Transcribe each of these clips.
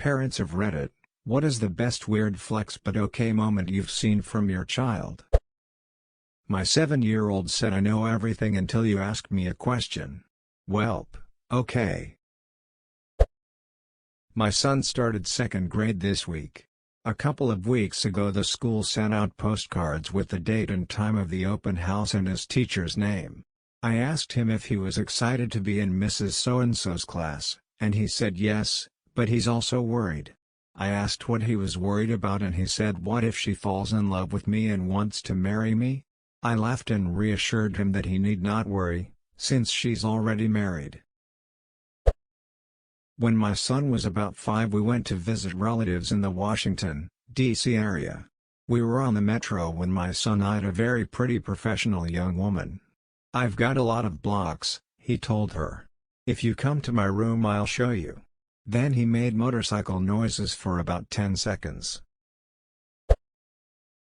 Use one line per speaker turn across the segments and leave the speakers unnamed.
Parents of Reddit, what is the best weird flex but okay moment you've seen from your child? My 7-year-old said I know everything until you ask me a question. Welp, okay. My son started 2nd grade this week. A couple of weeks ago the school sent out postcards with the date and time of the open house and his teacher's name. I asked him if he was excited to be in Mrs. So-and-so's class, and he said yes, but he's also worried. I asked what he was worried about and he said what if she falls in love with me and wants to marry me? I laughed and reassured him that he need not worry, since she's already married. When my son was about 5 we went to visit relatives in the Washington, D.C. area. We were on the metro when my son eyed a very pretty professional young woman. "I've got a lot of blocks," he told her. "If you come to my room I'll show you." Then he made motorcycle noises for about 10 seconds.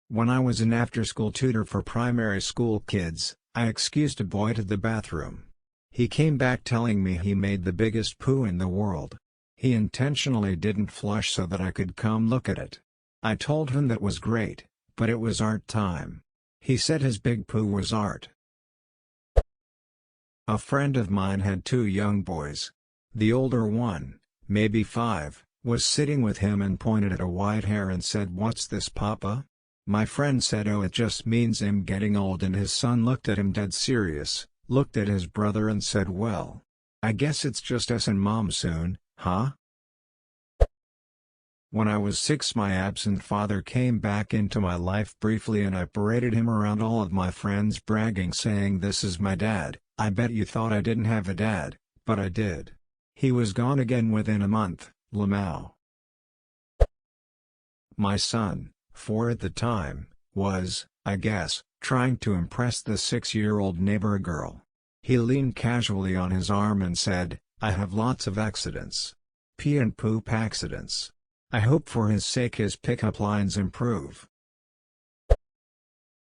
When I was an after-school tutor for primary school kids, I excused a boy to the bathroom. He came back telling me he made the biggest poo in the world. He intentionally didn't flush so that I could come look at it. I told him that was great, but it was art time. He said his big poo was art. A friend of mine had 2 young boys. The older one, maybe 5, was sitting with him and pointed at a white hair and said, "What's this, Papa?" My friend said, "Oh, it just means him getting old," and his son looked at him dead serious, looked at his brother and said, "Well, I guess it's just us and Mom soon, huh?" When I was 6 my absent father came back into my life briefly and I paraded him around all of my friends bragging saying, "This is my dad, I bet you thought I didn't have a dad, but I did." He was gone again within a month, Lamau. My son, 4 at the time, was, I guess, trying to impress the 6-year-old neighbor girl. He leaned casually on his arm and said, "I have lots of accidents. Pee and poop accidents. I hope for his sake his pickup lines improve."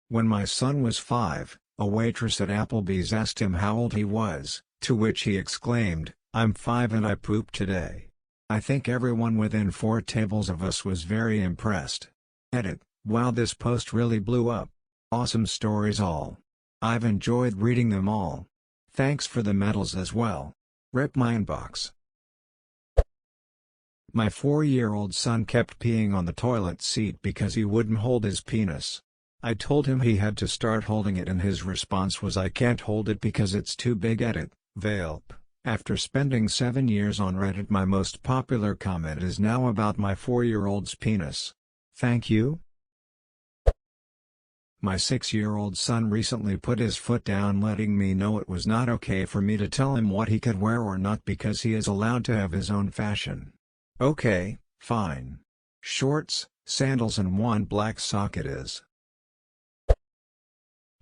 When my son was 5, a waitress at Applebee's asked him how old he was, to which he exclaimed, "I'm 5 and I pooped today." I think everyone within 4 tables of us was very impressed. Edit: wow, this post really blew up. Awesome stories all. I've enjoyed reading them all. Thanks for the medals as well. Rip my inbox. My 4-year-old son kept peeing on the toilet seat because he wouldn't hold his penis. I told him he had to start holding it and his response was, "I can't hold it because it's too big." Edit: Velp. After spending 7 years on Reddit my most popular comment is now about my 4-year-old's penis. Thank you. My 6-year-old son recently put his foot down letting me know it was not okay for me to tell him what he could wear or not because he is allowed to have his own fashion. Okay, fine. Shorts, sandals and 1 black sock it is.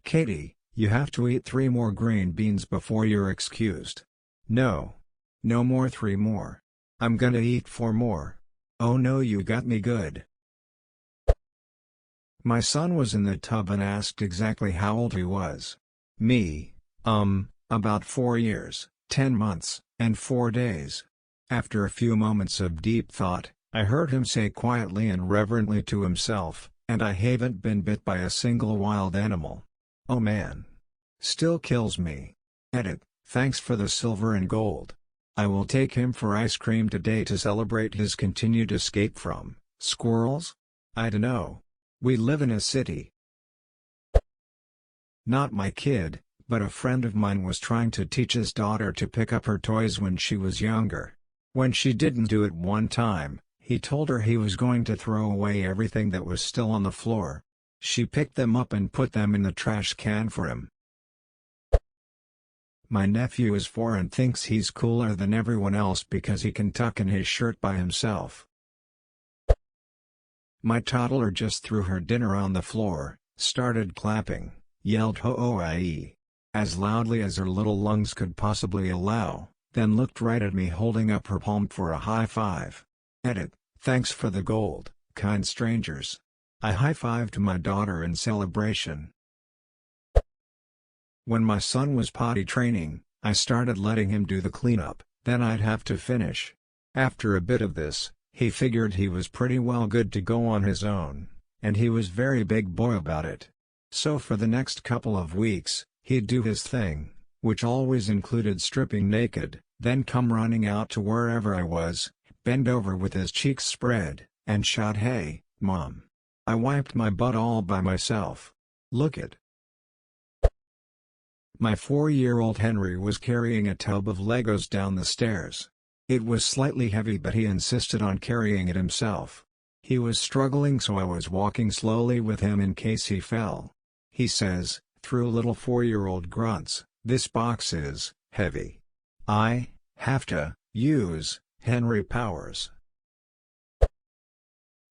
Katie, you have to eat 3 more green beans before you're excused. No. No more 3 more. I'm gonna eat 4 more. Oh no, you got me good. My son was in the tub and asked exactly how old he was. Me, about 4 years, 10 months, and 4 days. After a few moments of deep thought, I heard him say quietly and reverently to himself, "And I haven't been bit by a single wild animal." Oh man. Still kills me. Edit: thanks for the silver and gold. I will take him for ice cream today to celebrate his continued escape from squirrels? I dunno. We live in a city. Not my kid, but a friend of mine was trying to teach his daughter to pick up her toys when she was younger. When she didn't do it one time, he told her he was going to throw away everything that was still on the floor. She picked them up and put them in the trash can for him. My nephew is 4 and thinks he's cooler than everyone else because he can tuck in his shirt by himself. My toddler just threw her dinner on the floor, started clapping, yelled "ho-oh-ie" as loudly as her little lungs could possibly allow, then looked right at me holding up her palm for a high five. Edit: thanks for the gold, kind strangers. I high-fived my daughter in celebration. When my son was potty training, I started letting him do the cleanup, then I'd have to finish. After a bit of this, He figured he was pretty well good to go on his own, and he was very big boy about it. So for the next couple of weeks, he'd do his thing, which always included stripping naked, then come running out to wherever I was, bend over with his cheeks spread, and shout, "Hey, Mom. I wiped my butt all by myself. Look it." My 4-year-old Henry was carrying a tub of Legos down the stairs. It was slightly heavy, but he insisted on carrying it himself. He was struggling, so I was walking slowly with him in case he fell. He says, through little 4-year-old grunts, "This box is heavy. I have to use Henry powers."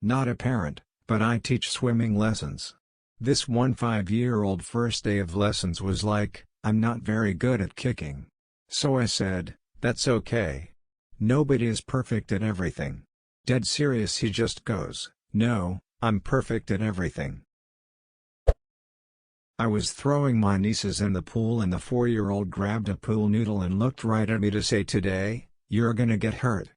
Not a parent, but I teach swimming lessons. This one 5-year-old first day of lessons was like, "I'm not very good at kicking." So I said, "That's okay. Nobody is perfect at everything." Dead serious, he just goes, "No, I'm perfect at everything." I was throwing my nieces in the pool and the 4-year-old grabbed a pool noodle and looked right at me to say, "Today, you're gonna get hurt."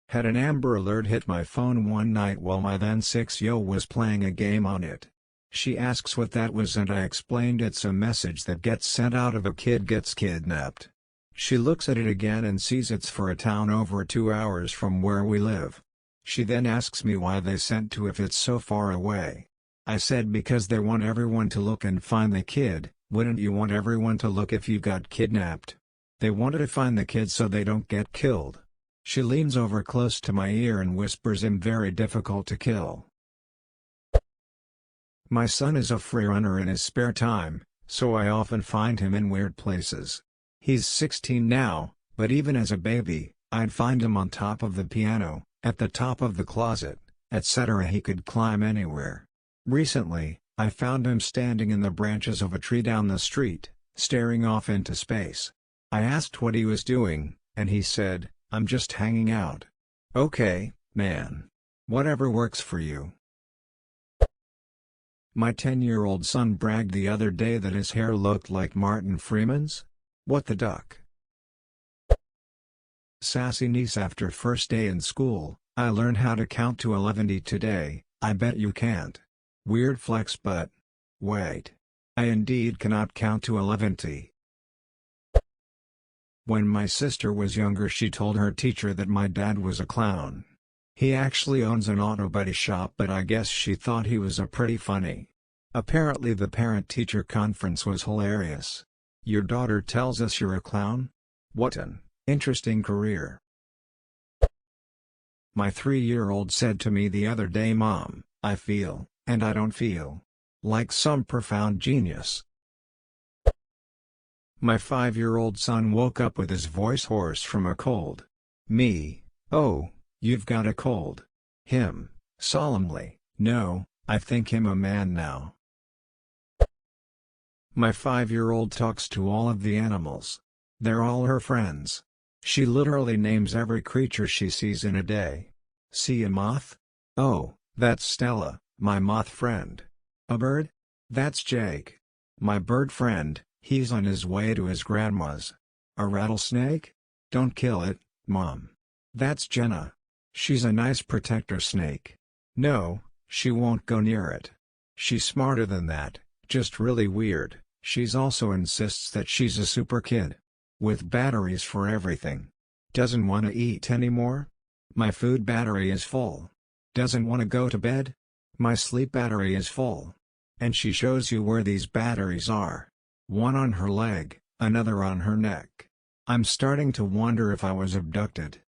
Had an Amber Alert hit my phone one night while my then 6-year-old was playing a game on it. She asks what that was and I explained it's a message that gets sent out if a kid gets kidnapped. She looks at it again and sees it's for a town over 2 hours from where we live. She then asks me why they sent to if it's so far away. I said because they want everyone to look and find the kid. Wouldn't you want everyone to look if you got kidnapped? They wanted to find the kid so they don't get killed. She leans over close to my ear and whispers, "I'm very difficult to kill." My son is a free runner in his spare time, so I often find him in weird places. He's 16 now, but even as a baby, I'd find him on top of the piano, at the top of the closet, etc. He could climb anywhere. Recently, I found him standing in the branches of a tree down the street, staring off into space. I asked what he was doing, and he said, "I'm just hanging out." Okay, man. Whatever works for you. My 10-year-old son bragged the other day that his hair looked like Martin Freeman's. What the duck? Sassy niece, after first day in school, "I learned how to count to 11 today, I bet you can't." Weird flex, but wait. I indeed cannot count to 11. When my sister was younger, she told her teacher that my dad was a clown. He actually owns an auto body shop, but I guess she thought he was a pretty funny. Apparently the parent-teacher conference was hilarious. "Your daughter tells us you're a clown? What an interesting career." My 3-year-old said to me the other day, "Mom, I feel, and I don't feel, like some profound genius." My 5-year-old son woke up with his voice hoarse from a cold. Me, "Oh, you've got a cold." Him, solemnly, "No, I think him a man now." My 5-year-old talks to all of the animals. They're all her friends. She literally names every creature she sees in a day. "See a moth? Oh, that's Stella, my moth friend." "A bird? That's Jake, my bird friend. He's on his way to his grandma's." "A rattlesnake? Don't kill it, Mom. That's Jenna. She's a nice protector snake. No, she won't go near it. She's smarter than that, just really weird." She's also insists that she's a super kid. With batteries for everything. Doesn't want to eat anymore? My food battery is full. Doesn't want to go to bed? My sleep battery is full. And she shows you where these batteries are. One on her leg, another on her neck. I'm starting to wonder if I was abducted.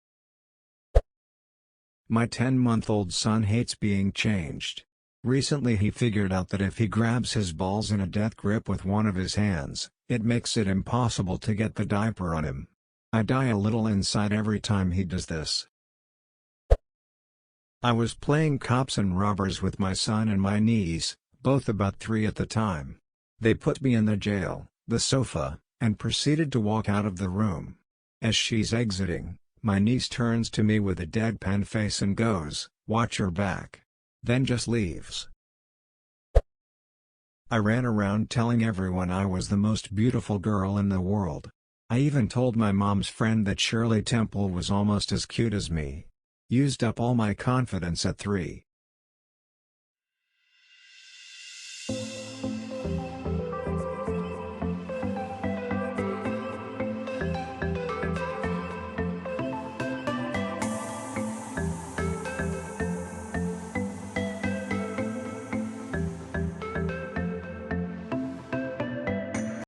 My 10-month-old son hates being changed. Recently he figured out that if he grabs his balls in a death grip with one of his hands, it makes it impossible to get the diaper on him. I die a little inside every time he does this. I was playing cops and robbers with my son and my niece, both about 3 at the time. They put me in the jail, the sofa, and proceeded to walk out of the room. As she's exiting, my niece turns to me with a deadpan face and goes, "Watch your back." Then just leaves. I ran around telling everyone I was the most beautiful girl in the world. I even told my mom's friend that Shirley Temple was almost as cute as me. Used up all my confidence at 3.